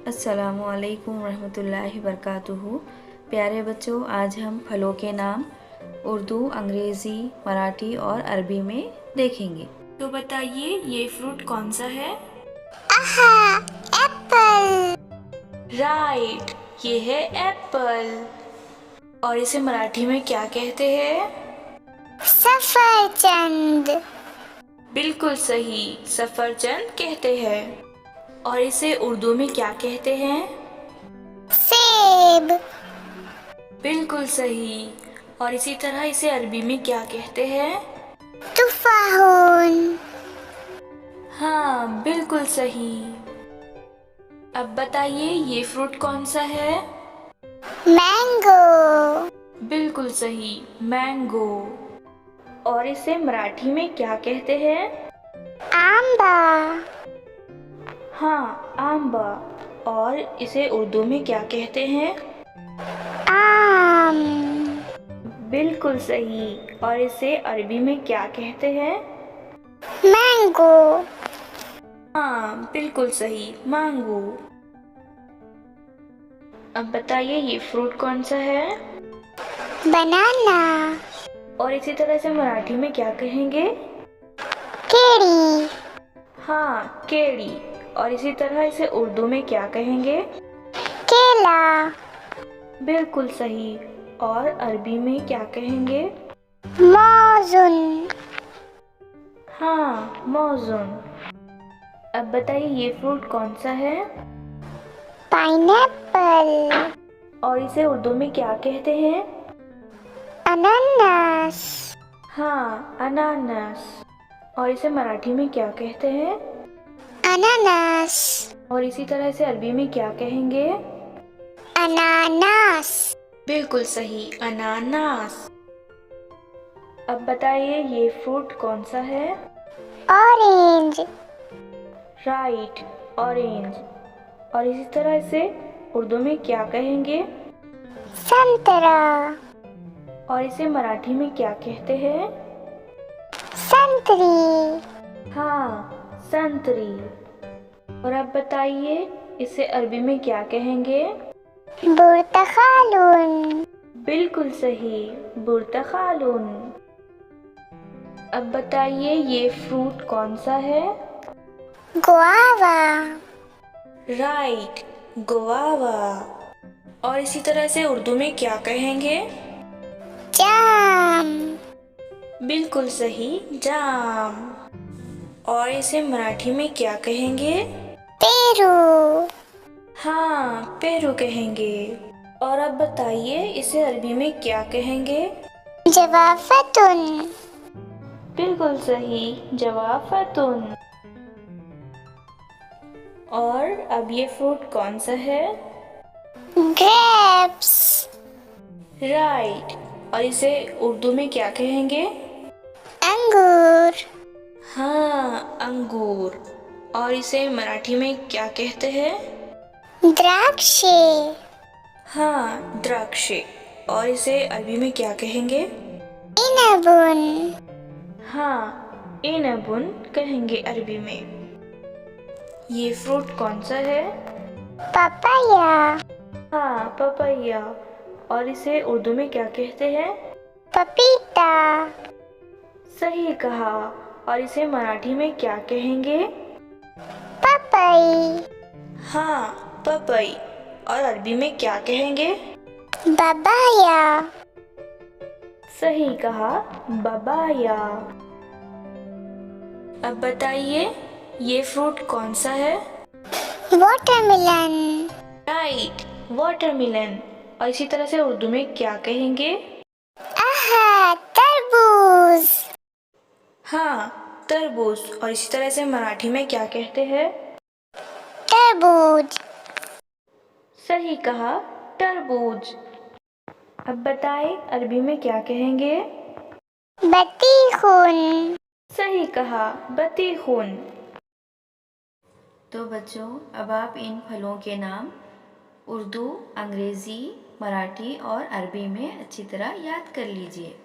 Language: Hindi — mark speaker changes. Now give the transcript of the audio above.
Speaker 1: अस्सलामु अलैकुम रहमतुल्लाहि वबरकातुहू। प्यारे बच्चों, आज हम फलों के नाम उर्दू, अंग्रेज़ी, मराठी और अरबी में देखेंगे। तो बताइए ये फ्रूट कौन सा है?
Speaker 2: आहा, एप्पल।
Speaker 1: राइट, ये है एप्पल। और इसे मराठी में क्या कहते हैं?
Speaker 2: सफरचंद।
Speaker 1: बिल्कुल सही, सफरचंद कहते हैं। और इसे उर्दू में क्या कहते हैं?
Speaker 2: सेब।
Speaker 1: बिल्कुल सही। और इसी तरह इसे अरबी में क्या कहते हैं?
Speaker 2: तुफाहुन।
Speaker 1: हाँ, बिल्कुल सही। अब बताइए ये फ्रूट कौन सा है?
Speaker 2: मैंगो।
Speaker 1: बिल्कुल सही, मैंगो। और इसे मराठी में क्या कहते हैं?
Speaker 2: आंबा।
Speaker 1: हाँ, आंबा। और इसे उर्दू में क्या कहते हैं?
Speaker 2: आम।
Speaker 1: बिल्कुल सही। और इसे अरबी में क्या कहते हैं?
Speaker 2: मैंगो।
Speaker 1: हाँ, बिल्कुल सही, मैंगो। अब बताइए ये फ्रूट कौन सा है?
Speaker 2: बनाना।
Speaker 1: और इसी तरह से मराठी में क्या कहेंगे?
Speaker 2: केरी।
Speaker 1: हाँ, केड़ी। और इसी तरह इसे उर्दू में क्या कहेंगे?
Speaker 2: केला।
Speaker 1: बिल्कुल सही। और अरबी में क्या कहेंगे?
Speaker 2: मौजुन।
Speaker 1: हाँ, मौजून। अब बताइए ये फ्रूट कौन सा है?
Speaker 2: पाइनएप्पल।
Speaker 1: और इसे उर्दू में क्या कहते हैं?
Speaker 2: अनानास।
Speaker 1: हाँ, अनानास। और इसे मराठी में क्या कहते हैं?
Speaker 2: अनानास।
Speaker 1: और इसी तरह से अरबी में क्या कहेंगे?
Speaker 2: अनानास।
Speaker 1: बिल्कुल सही, अनानास। अब बताइए ये फ्रूट कौन सा है?
Speaker 2: ऑरेंज।
Speaker 1: Right, orange. और इसी तरह इसे उर्दू में क्या कहेंगे?
Speaker 2: संतरा।
Speaker 1: और इसे मराठी में क्या कहते हैं?
Speaker 2: संतरी।
Speaker 1: हाँ, संतरी। और अब बताइए इसे अरबी में क्या कहेंगे?
Speaker 2: बुर्तखालुन।
Speaker 1: बिल्कुल सही, बुर्तखालुन। अब बताइए ये फ्रूट कौन सा है?
Speaker 2: गुआवा।
Speaker 1: Right, guava. और इसी तरह से उर्दू में क्या कहेंगे?
Speaker 2: जाम।
Speaker 1: बिल्कुल सही, जाम। और इसे मराठी में क्या कहेंगे?
Speaker 2: पेरू।
Speaker 1: हाँ, पेरू कहेंगे। और अब बताइए इसे अरबी में क्या कहेंगे?
Speaker 2: जवाफतुन।
Speaker 1: बिल्कुल सही, जवाफतुन। और अब ये फ्रूट कौन सा है?
Speaker 2: ग्रेप्स।
Speaker 1: राइट। और इसे उर्दू में क्या कहेंगे?
Speaker 2: अंगूर।
Speaker 1: हाँ, अंगूर। और इसे मराठी में क्या कहते हैं?
Speaker 2: द्राक्षे।
Speaker 1: हाँ, द्राक्षे। और इसे अरबी में क्या कहेंगे?
Speaker 2: इनबुन।
Speaker 1: हाँ, इनबुन कहेंगे अरबी में। ये फ्रूट कौन सा है?
Speaker 2: पपाया।
Speaker 1: हाँ, पपैया। और इसे उर्दू में क्या कहते हैं?
Speaker 2: पपीता।
Speaker 1: सही कहा। और इसे मराठी में क्या कहेंगे?
Speaker 2: पपई।
Speaker 1: हाँ, पपई। और अरबी में क्या कहेंगे?
Speaker 2: बबाया।
Speaker 1: सही कहा, बबाया। अब बताइए ये फ्रूट कौन सा है?
Speaker 2: वाटरमेलन।
Speaker 1: Right, watermelon. और इसी तरह से उर्दू में क्या कहेंगे?
Speaker 2: आहा, तरबूज।
Speaker 1: हाँ, तरबूज। और इसी तरह से मराठी में क्या कहते हैं?
Speaker 2: तरबूज।
Speaker 1: सही कहा, तरबूज। अब बताएं अरबी में क्या कहेंगे?
Speaker 2: बतीखुन।
Speaker 1: सही कहा, बतीखुन। तो बच्चों, अब आप इन फलों के नाम उर्दू, अंग्रेज़ी, मराठी और अरबी में अच्छी तरह याद कर लीजिए।